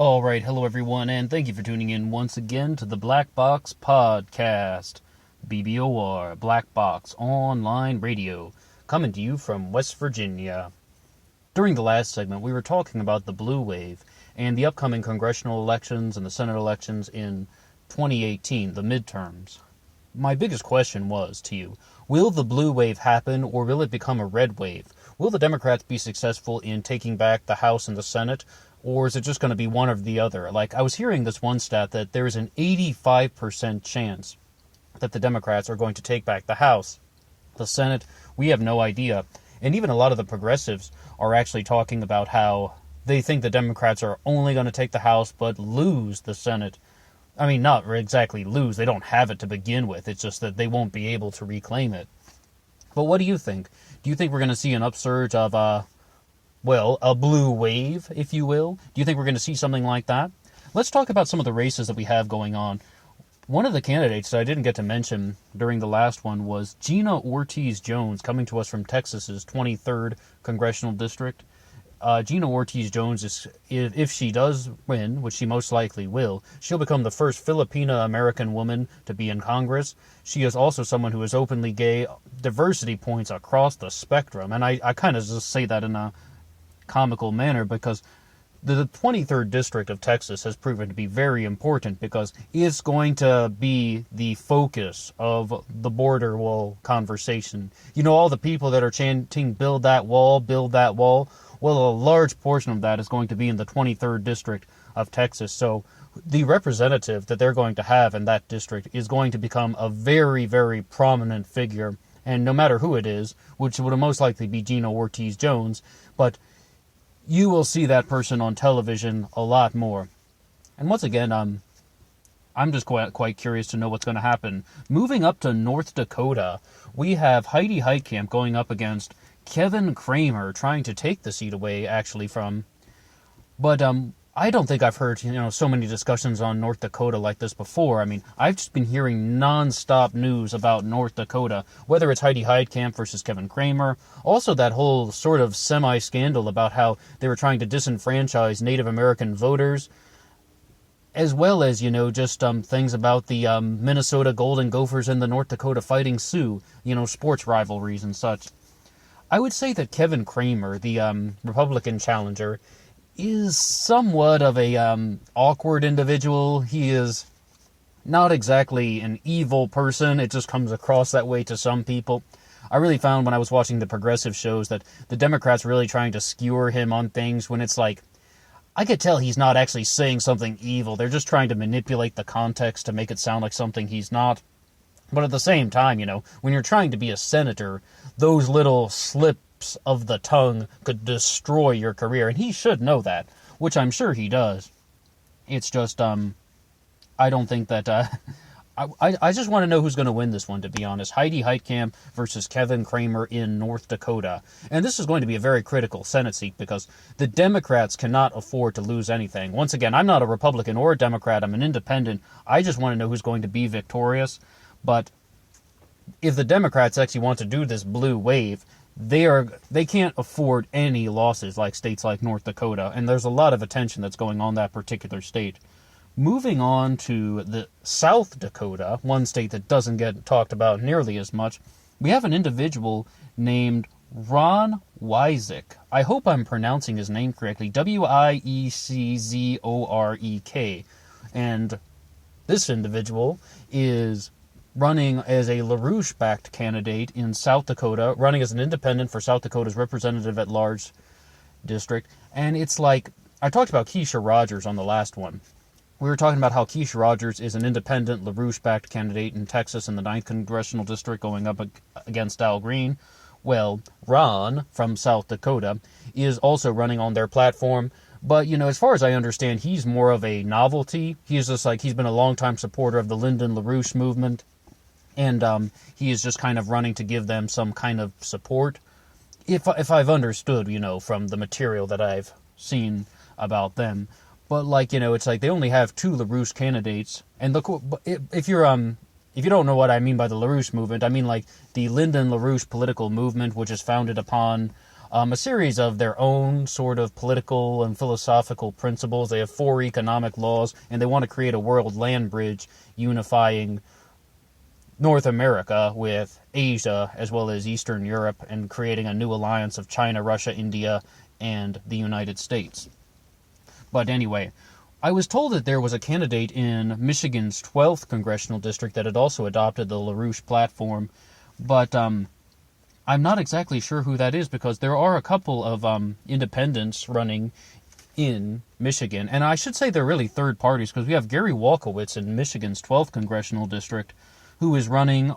Alright, hello everyone, and thank you for tuning in once again to the Black Box Podcast. BBOR, Black Box Online Radio, coming to you from West Virginia. During the last segment, we were talking about the blue wave and the upcoming congressional elections and the Senate elections in 2018, the midterms. My biggest question was to you, will the blue wave happen or will it become a red wave? Will the Democrats be successful in taking back the House and the Senate? Or is it just going to be one or the other? Like, I was hearing this one stat that there is an 85% chance that the Democrats are going to take back the House. The Senate, we have no idea. And even a lot of the progressives are actually talking about how they think the Democrats are only going to take the House but lose the Senate. I mean, not exactly lose. They don't have it to begin with. It's just that they won't be able to reclaim it. But what do you think? Do you think we're going to see an upsurge of, a blue wave, if you will? Do you think we're going to see something like that? Let's talk about some of the races that we have going on. One of the candidates that I didn't get to mention during the last one was Gina Ortiz-Jones, coming to us from Texas's 23rd Congressional District. Gina Ortiz-Jones, if she does win, which she most likely will, she'll become the first Filipina-American woman to be in Congress. She is also someone who is openly gay. Diversity points across the spectrum, and I kind of just say that in a comical manner because the 23rd District of Texas has proven to be very important because it's going to be the focus of the border wall conversation. You know, all the people that are chanting, build that wall, build that wall. Well, a large portion of that is going to be in the 23rd District of Texas. So the representative that they're going to have in that district is going to become a very, very prominent figure. And no matter who it is, which would most likely be Gina Ortiz-Jones, but you will see that person on television a lot more. And once again, I'm just quite curious to know what's going to happen. Moving up to North Dakota, we have Heidi Heitkamp going up against Kevin Cramer, trying to take the seat away, actually, from... But I don't think I've heard, so many discussions on North Dakota like this before. I mean, I've just been hearing non-stop news about North Dakota, whether it's Heidi Heitkamp versus Kevin Cramer. Also, that whole sort of semi-scandal about how they were trying to disenfranchise Native American voters, as well as, just things about the Minnesota Golden Gophers and the North Dakota Fighting Sioux, sports rivalries and such. I would say that Kevin Cramer, the Republican challenger, is somewhat of a awkward individual. He is not exactly an evil person. It just comes across that way to some people. I really found when I was watching the progressive shows that the Democrats really trying to skewer him on things when it's like, I could tell he's not actually saying something evil. They're just trying to manipulate the context to make it sound like something he's not. But at the same time, when you're trying to be a senator, those little slips of the tongue could destroy your career, and he should know that, which I'm sure he does. It's just, I don't think that, I just want to know who's going to win this one, to be honest. Heidi Heitkamp versus Kevin Cramer in North Dakota. And this is going to be a very critical Senate seat because the Democrats cannot afford to lose anything. Once again, I'm not a Republican or a Democrat. I'm an independent. I just want to know who's going to be victorious. But if the Democrats actually want to do this blue wave, they can't afford any losses like states like North Dakota, and there's a lot of attention that's going on that particular state. Moving on to the South Dakota, one state that doesn't get talked about nearly as much, we have an individual named Ron Wyzek. I hope I'm pronouncing his name correctly. Wieczorek. And this individual is running as a LaRouche-backed candidate in South Dakota, running as an independent for South Dakota's representative-at-large district. And it's like, I talked about Keisha Rogers on the last one. We were talking about how Keisha Rogers is an independent LaRouche-backed candidate in Texas in the 9th Congressional District going up against Al Green. Well, Ron from South Dakota is also running on their platform. But, as far as I understand, he's more of a novelty. He's just like, he's been a longtime supporter of the Lyndon LaRouche movement. And he is just kind of running to give them some kind of support. If I've understood, from the material that I've seen about them. But, it's like they only have 2 LaRouche candidates. And if you don't know what I mean by the LaRouche movement, I mean, like, the Lyndon LaRouche political movement, which is founded upon a series of their own sort of political and philosophical principles. They have 4 economic laws, and they want to create a world land bridge unifying North America with Asia as well as Eastern Europe, and creating a new alliance of China, Russia, India, and the United States. But anyway, I was told that there was a candidate in Michigan's 12th congressional district that had also adopted the LaRouche platform, but I'm not exactly sure who that is, because there are a couple of independents running in Michigan, and I should say they're really third parties, because we have Gary Walkowitz in Michigan's 12th congressional district, who is running.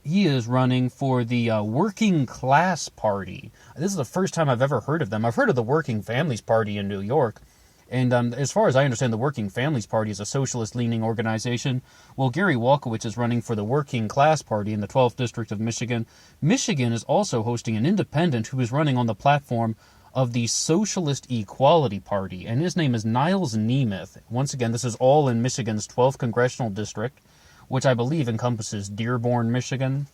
He is running for the Working Class Party. This is the first time I've ever heard of them. I've heard of the Working Families Party in New York, and as far as I understand, the Working Families Party is a socialist-leaning organization. Well, Gary Walkowitz is running for the Working Class Party in the 12th District of Michigan. Michigan is also hosting an independent who is running on the platform of the Socialist Equality Party, and his name is Niles Nemeth. Once again, this is all in Michigan's 12th Congressional District, which I believe encompasses Dearborn, Michigan.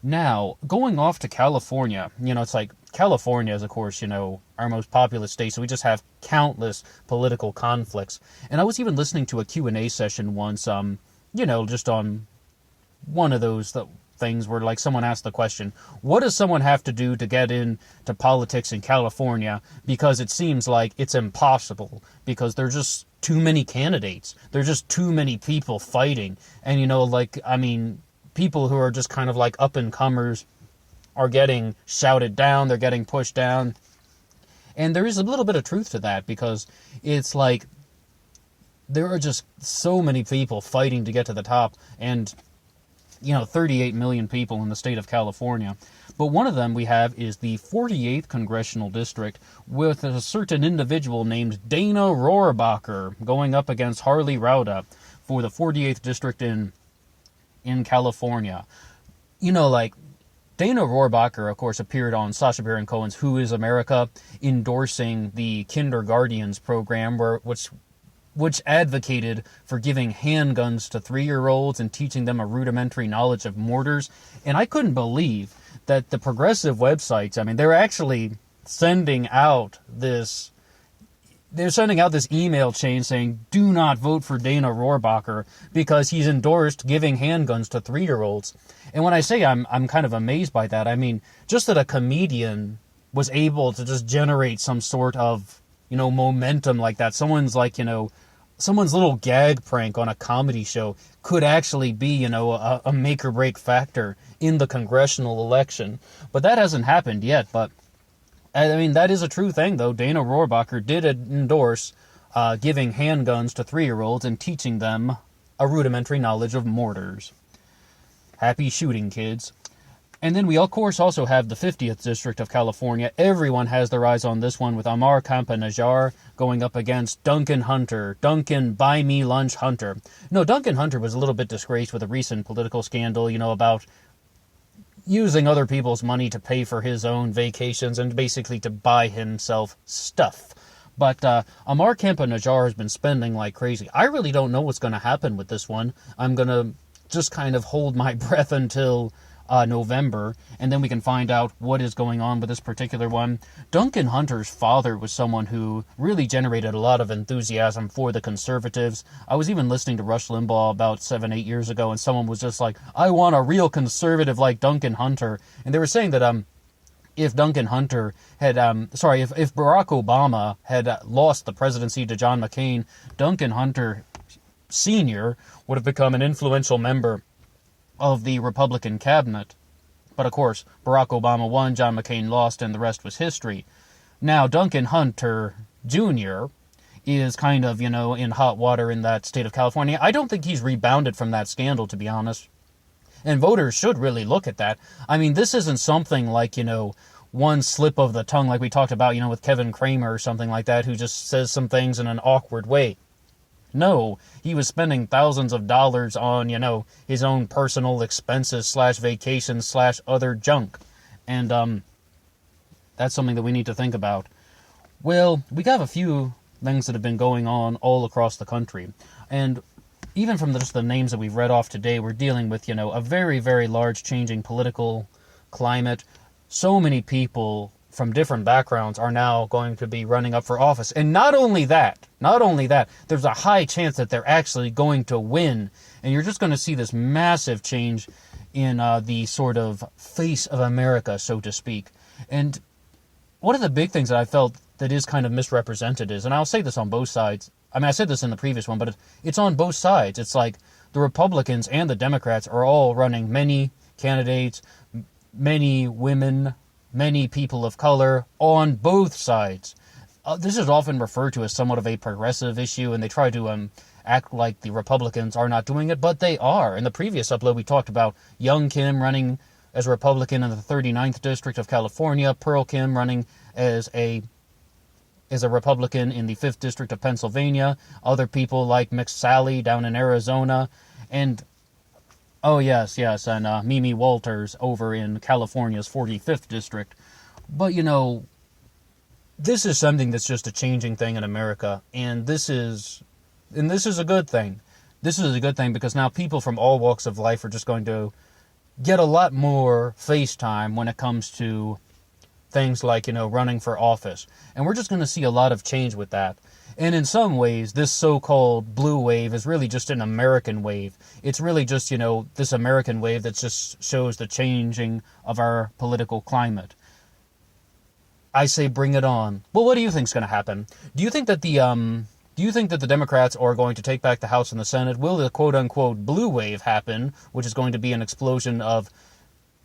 Now, going off to California, it's like California is, of course, our most populous state, so we just have countless political conflicts. And I was even listening to a Q&A session once, just on one of those things where, like, someone asked the question, what does someone have to do to get into politics in California? Because it seems like it's impossible, because there's just too many candidates. There's just too many people fighting. And, people who are just kind of like up-and-comers are getting shouted down, they're getting pushed down. And there is a little bit of truth to that, because it's like there are just so many people fighting to get to the top, and 38 million people in the state of California. But one of them we have is the 48th Congressional District, with a certain individual named Dana Rohrabacher going up against Harley Rauda for the 48th District in California. Dana Rohrabacher, of course, appeared on Sacha Baron Cohen's Who is America, endorsing the Kindergardians program, which advocated for giving handguns to 3-year-olds and teaching them a rudimentary knowledge of mortars. And I couldn't believe that the progressive websites, they're actually sending out this email chain saying, do not vote for Dana Rohrabacher because he's endorsed giving handguns to 3-year-olds. And when I say I'm kind of amazed by that, just that a comedian was able to just generate some sort of, momentum like that. Someone's little gag prank on a comedy show could actually be, a make or break factor in the congressional election. But that hasn't happened yet. But that is a true thing, though. Dana Rohrabacher did endorse giving handguns to 3-year-olds and teaching them a rudimentary knowledge of mortars. Happy shooting, kids. And then we, of course, also have the 50th District of California. Everyone has their eyes on this one, with Amar Campa-Najjar going up against Duncan Hunter. Duncan Buy Me Lunch Hunter. No, Duncan Hunter was a little bit disgraced with a recent political scandal, about using other people's money to pay for his own vacations and basically to buy himself stuff. But Amar Campa-Najjar has been spending like crazy. I really don't know what's going to happen with this one. I'm going to just kind of hold my breath until November, and then we can find out what is going on with this particular one. Duncan Hunter's father was someone who really generated a lot of enthusiasm for the conservatives. I was even listening to Rush Limbaugh about 7-8 years ago, and someone was just like, I want a real conservative like Duncan Hunter. And they were saying that if Duncan Hunter had, if Barack Obama had lost the presidency to John McCain, Duncan Hunter Sr. would have become an influential member of the Republican cabinet. But of course, Barack Obama won, John McCain lost, and the rest was history. Now, Duncan Hunter Jr. is kind of, in hot water in that state of California. I don't think he's rebounded from that scandal, to be honest. And voters should really look at that. This isn't something like, one slip of the tongue like we talked about, with Kevin Kramer or something like that, who just says some things in an awkward way. No, he was spending thousands of dollars on, his own personal expenses / vacations / other junk. And that's something that we need to think about. Well, we got a few things that have been going on all across the country. And even from just the names that we've read off today, we're dealing with, a very, very large changing political climate. So many people from different backgrounds are now going to be running up for office. And not only that, there's a high chance that they're actually going to win. And you're just going to see this massive change in the sort of face of America, so to speak. And one of the big things that I felt that is kind of misrepresented is, and I'll say this on both sides, I mean, I said this in the previous one, but it's on both sides. It's like the Republicans and the Democrats are all running many candidates, many women, many people of color on both sides. This is often referred to as somewhat of a progressive issue, and they try to act like the Republicans are not doing it, but they are. In the previous upload, we talked about Young Kim running as a Republican in the 39th District of California, Pearl Kim running as a Republican in the 5th District of Pennsylvania, other people like Mixed Sally down in Arizona, and oh yes, and Mimi Walters over in California's 45th District. But, this is something that's just a changing thing in America, and this is a good thing. This is a good thing because now people from all walks of life are just going to get a lot more face time when it comes to things like, running for office. And we're just going to see a lot of change with that. And in some ways, this so-called blue wave is really just an American wave. It's really just, this American wave that just shows the changing of our political climate. I say bring it on. Well, what do you think is going to happen? Do you think that the Democrats are going to take back the House and the Senate? Will the quote-unquote blue wave happen, which is going to be an explosion of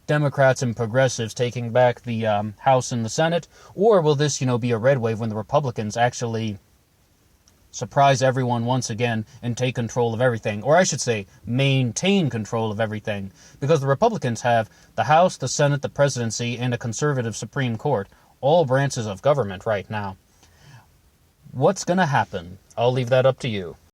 Democrats and progressives taking back the House and the Senate? Or will this, be a red wave when the Republicans actually surprise everyone once again and take control of everything? Or I should say, maintain control of everything. Because the Republicans have the House, the Senate, the presidency, and a conservative Supreme Court. All branches of government right now. What's going to happen? I'll leave that up to you.